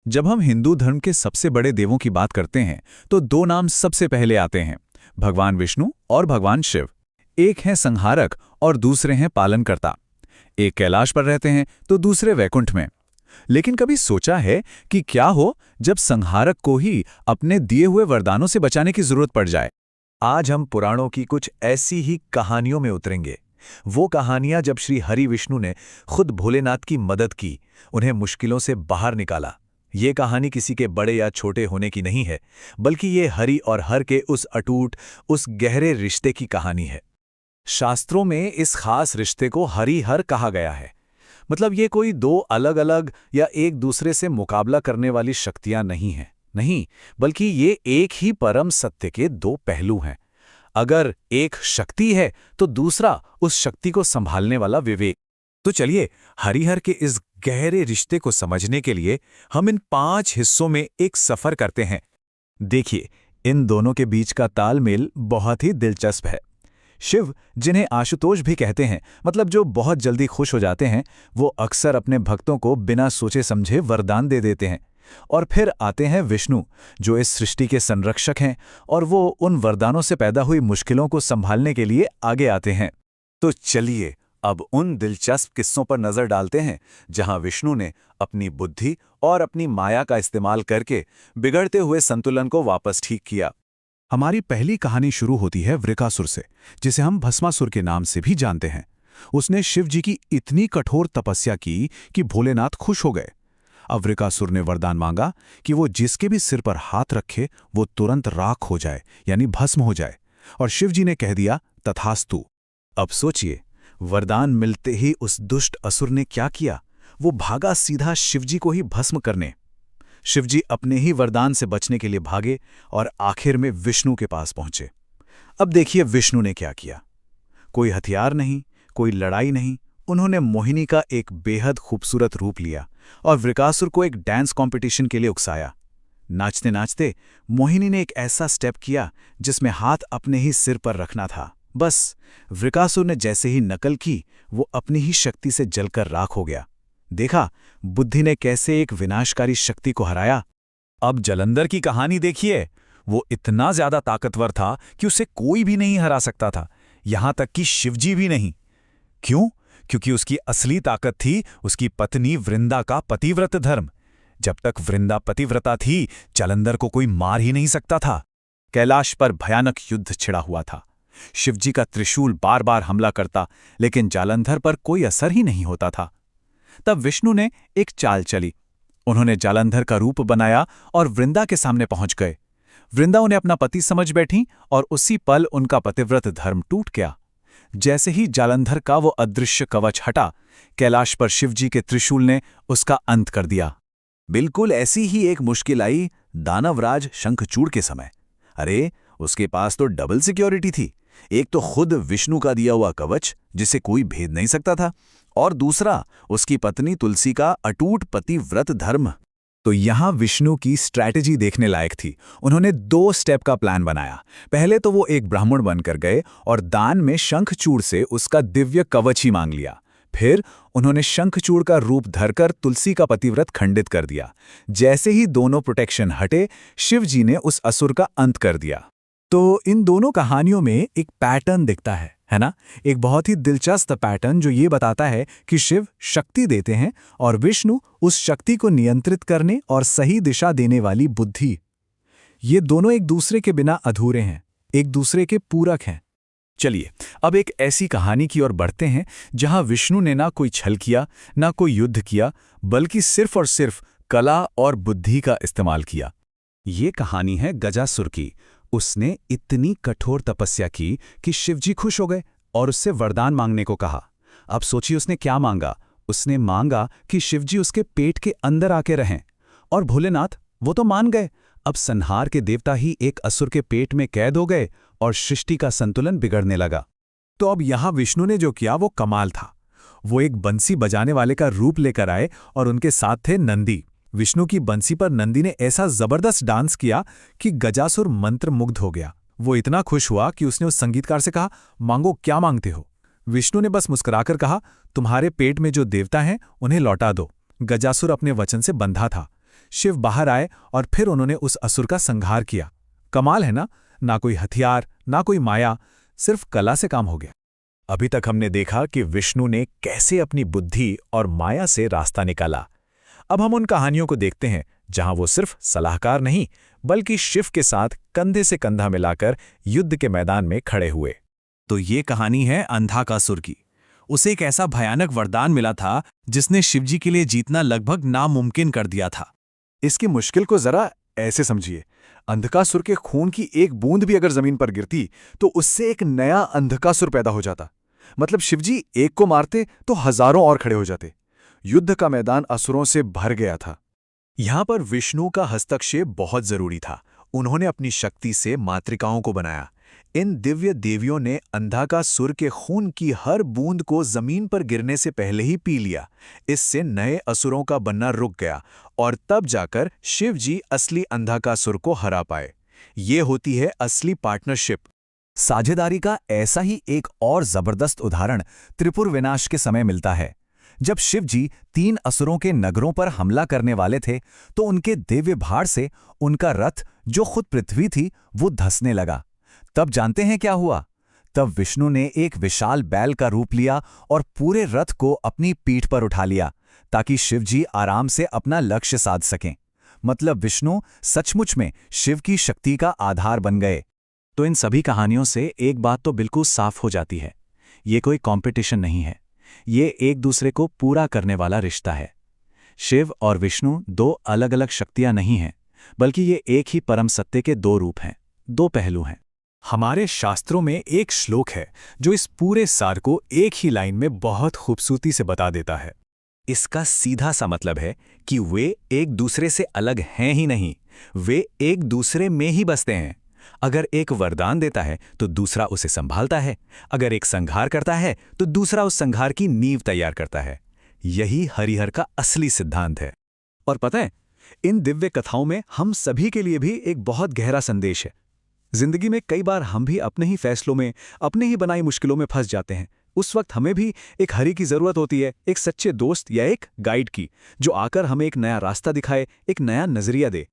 जब हम हिंदू धर्म के सबसे बड़े देवों की बात करते हैं तो दो नाम सबसे पहले आते हैं, भगवान विष्णु और भगवान शिव। एक हैं संहारक और दूसरे हैं पालनकर्ता। एक कैलाश पर रहते हैं तो दूसरे वैकुंठ में। लेकिन कभी सोचा है कि क्या हो जब संहारक को ही अपने दिए हुए वरदानों से बचाने की जरूरत पड़ जाए। आज हम पुराणों की कुछ ऐसी ही कहानियों में उतरेंगे। वो कहानियां जब श्री हरि विष्णु ने खुद भोलेनाथ की मदद की, उन्हें मुश्किलों से बाहर निकाला। ये कहानी किसी के बड़े या छोटे होने की नहीं है, बल्कि ये हरि और हर के उस अटूट, उस गहरे रिश्ते की कहानी है। शास्त्रों में इस खास रिश्ते को हरि हर कहा गया है। मतलब ये कोई दो अलग अलग या एक दूसरे से मुकाबला करने वाली शक्तियां नहीं हैं, नहीं, बल्कि ये एक ही परम सत्य के दो पहलू हैं। अगर एक शक्ति है तो दूसरा उस शक्ति को संभालने वाला विवेक। तो चलिए, हरिहर के इस गहरे रिश्ते को समझने के लिए हम इन 5 हिस्सों में एक सफर करते हैं। देखिए, इन दोनों के बीच का तालमेल बहुत ही दिलचस्प है। शिव, जिन्हें आशुतोष भी कहते हैं, मतलब जो बहुत जल्दी खुश हो जाते हैं, वो अक्सर अपने भक्तों को बिना सोचे समझे वरदान दे देते हैं। और फिर आते हैं विष्णु, जो इस सृष्टि के संरक्षक हैं, और वो उन वरदानों से पैदा हुई मुश्किलों को संभालने के लिए आगे आते हैं। तो चलिए अब उन दिलचस्प किस्सों पर नजर डालते हैं जहां विष्णु ने अपनी बुद्धि और अपनी माया का इस्तेमाल करके बिगड़ते हुए संतुलन को वापस ठीक किया। हमारी पहली कहानी शुरू होती है वृकासुर से, जिसे हम भस्मासुर के नाम से भी जानते हैं। उसने शिव जी की इतनी कठोर तपस्या की कि भोलेनाथ खुश हो गए। अब वृकासुर ने वरदान मांगा कि वो जिसके भी सिर पर हाथ रखे वो तुरंत राख हो जाए, यानी भस्म हो जाए। और शिव जी ने कह दिया, तथास्तु। अब सोचिए, वरदान मिलते ही उस दुष्ट असुर ने क्या किया? वो भागा सीधा शिवजी को ही भस्म करने। शिवजी अपने ही वरदान से बचने के लिए भागे और आखिर में विष्णु के पास पहुंचे। अब देखिए विष्णु ने क्या किया। कोई हथियार नहीं, कोई लड़ाई नहीं, उन्होंने मोहिनी का एक बेहद खूबसूरत रूप लिया और वृकासुर को एक डांस कंपटीशन के लिए उकसाया। नाचते नाचते मोहिनी ने एक ऐसा स्टेप किया जिसमें हाथ अपने ही सिर पर रखना था। बस वृकासुर ने जैसे ही नकल की, वो अपनी ही शक्ति से जलकर राख हो गया। देखा, बुद्धि ने कैसे एक विनाशकारी शक्ति को हराया। अब जलंधर की कहानी देखिए। वो इतना ज्यादा ताकतवर था कि उसे कोई भी नहीं हरा सकता था, यहां तक कि शिवजी भी नहीं। क्यों? क्योंकि उसकी असली ताकत थी उसकी पत्नी वृंदा का पतिव्रत धर्म। जब तक वृंदा पतिव्रता थी, जलंधर को कोई मार ही नहीं सकता था। कैलाश पर भयानक युद्ध छिड़ा हुआ था। शिवजी का त्रिशूल बार बार हमला करता, लेकिन जालंधर पर कोई असर ही नहीं होता था। तब विष्णु ने एक चाल चली। उन्होंने जालंधर का रूप बनाया और वृंदा के सामने पहुंच गए। वृंदा उन्हें अपना पति समझ बैठी और उसी पल उनका पतिव्रत धर्म टूट गया। जैसे ही जालंधर का वो अदृश्य कवच हटा, कैलाश पर शिवजी के त्रिशूल ने उसका अंत कर दिया। बिल्कुल ऐसी ही एक मुश्किल आई दानवराज शंखचूड़ के समय। अरे, उसके पास तो डबल सिक्योरिटी थी। एक तो खुद विष्णु का दिया हुआ कवच, जिसे कोई भेद नहीं सकता था, और दूसरा उसकी पत्नी तुलसी का अटूट पतिव्रत धर्म। तो यहां विष्णु की स्ट्रैटेजी देखने लायक थी। उन्होंने 2 स्टेप का प्लान बनाया। पहले तो वो एक ब्राह्मण बनकर गए और दान में शंखचूड़ से उसका दिव्य कवच ही मांग लिया। फिर उन्होंने शंखचूड़ का रूप धरकर तुलसी का पतिव्रत खंडित कर दिया। जैसे ही दोनों प्रोटेक्शन हटे, शिवजी ने उस असुर का अंत कर दिया। तो इन दोनों कहानियों में एक पैटर्न दिखता है ना? एक बहुत ही दिलचस्प पैटर्न जो ये बताता है कि शिव शक्ति देते हैं और विष्णु उस शक्ति को नियंत्रित करने और सही दिशा देने वाली बुद्धि। ये दोनों एक दूसरे के बिना अधूरे हैं, एक दूसरे के पूरक हैं। चलिए अब एक ऐसी कहानी की ओर बढ़ते हैं जहां विष्णु ने ना कोई छल किया, ना कोई युद्ध किया, बल्कि सिर्फ और सिर्फ कला और बुद्धि का इस्तेमाल किया। ये कहानी है गजासुर की। उसने इतनी कठोर तपस्या की कि शिवजी खुश हो गए और उससे वरदान मांगने को कहा। अब सोचिए उसने क्या मांगा। उसने मांगा कि शिवजी उसके पेट के अंदर आके रहें, और भोलेनाथ वो तो मान गए। अब संहार के देवता ही एक असुर के पेट में कैद हो गए और सृष्टि का संतुलन बिगड़ने लगा। तो अब यहां विष्णु ने जो किया वो कमाल था। वो एक बंसी बजाने वाले का रूप लेकर आए और उनके साथ थे नंदी। विष्णु की बंसी पर नंदी ने ऐसा जबरदस्त डांस किया कि गजासुर मंत्रमुग्ध हो गया। वो इतना खुश हुआ कि उसने उस संगीतकार से कहा, मांगो, क्या मांगते हो? विष्णु ने बस मुस्कुराकर कहा, तुम्हारे पेट में जो देवता हैं उन्हें लौटा दो। गजासुर अपने वचन से बंधा था। शिव बाहर आए और फिर उन्होंने उस असुर का संहार किया। कमाल है ना कोई हथियार, ना कोई माया, सिर्फ कला से काम हो गया। अभी तक हमने देखा कि विष्णु ने कैसे अपनी बुद्धि और माया से रास्ता निकाला। अब हम उन कहानियों को देखते हैं जहां वो सिर्फ सलाहकार नहीं बल्कि शिव के साथ कंधे से कंधा मिलाकर युद्ध के मैदान में खड़े हुए। तो ये कहानी है अंधकासुर की। उसे एक ऐसा भयानक वरदान मिला था जिसने शिवजी के लिए जीतना लगभग नामुमकिन कर दिया था। इसकी मुश्किल को जरा ऐसे समझिए, अंधकासुर के खून की एक बूंद भी अगर जमीन पर गिरती तो उससे एक नया अंधकासुर पैदा हो जाता। मतलब शिवजी एक को मारते तो हजारों और खड़े हो जाते। युद्ध का मैदान असुरों से भर गया था। यहां पर विष्णु का हस्तक्षेप बहुत जरूरी था। उन्होंने अपनी शक्ति से मातृकाओं को बनाया। इन दिव्य देवियों ने अंधकासुर के खून की हर बूंद को जमीन पर गिरने से पहले ही पी लिया। इससे नए असुरों का बनना रुक गया और तब जाकर शिवजी असली अंधकासुर को हरा पाए। ये होती है असली पार्टनरशिप। साझेदारी का ऐसा ही एक और जबरदस्त उदाहरण त्रिपुर विनाश के समय मिलता है। जब शिवजी 3 असुरों के नगरों पर हमला करने वाले थे तो उनके दिव्य भार से उनका रथ, जो खुद पृथ्वी थी, वो धंसने लगा। तब जानते हैं क्या हुआ? तब विष्णु ने एक विशाल बैल का रूप लिया और पूरे रथ को अपनी पीठ पर उठा लिया ताकि शिवजी आराम से अपना लक्ष्य साध सकें। मतलब विष्णु सचमुच में शिव की शक्ति का आधार बन गए। तो इन सभी कहानियों से एक बात तो बिल्कुल साफ हो जाती है, ये कोई कंपटीशन नहीं है, ये एक दूसरे को पूरा करने वाला रिश्ता है। शिव और विष्णु 2 अलग-अलग शक्तियां नहीं हैं, बल्कि ये एक ही परम सत्य के 2 रूप हैं, 2 पहलू हैं। हमारे शास्त्रों में एक श्लोक है जो इस पूरे सार को एक ही लाइन में बहुत खूबसूरती से बता देता है। इसका सीधा सा मतलब है कि वे एक दूसरे से अलग हैं ही नहीं, वे एक दूसरे में ही बसते हैं। अगर एक वरदान देता है तो दूसरा उसे संभालता है, अगर एक संहार करता है तो दूसरा उस संहार की नींव तैयार करता है। यही हरिहर का असली सिद्धांत है। और पता है, इन दिव्य कथाओं में हम सभी के लिए भी एक बहुत गहरा संदेश है। जिंदगी में कई बार हम भी अपने ही फैसलों में, अपने ही बनाई मुश्किलों में फंस जाते हैं। उस वक्त हमें भी एक हरि की जरूरत होती है, एक सच्चे दोस्त या एक गाइड की, जो आकर हमें एक नया रास्ता दिखाए, एक नया नजरिया दे।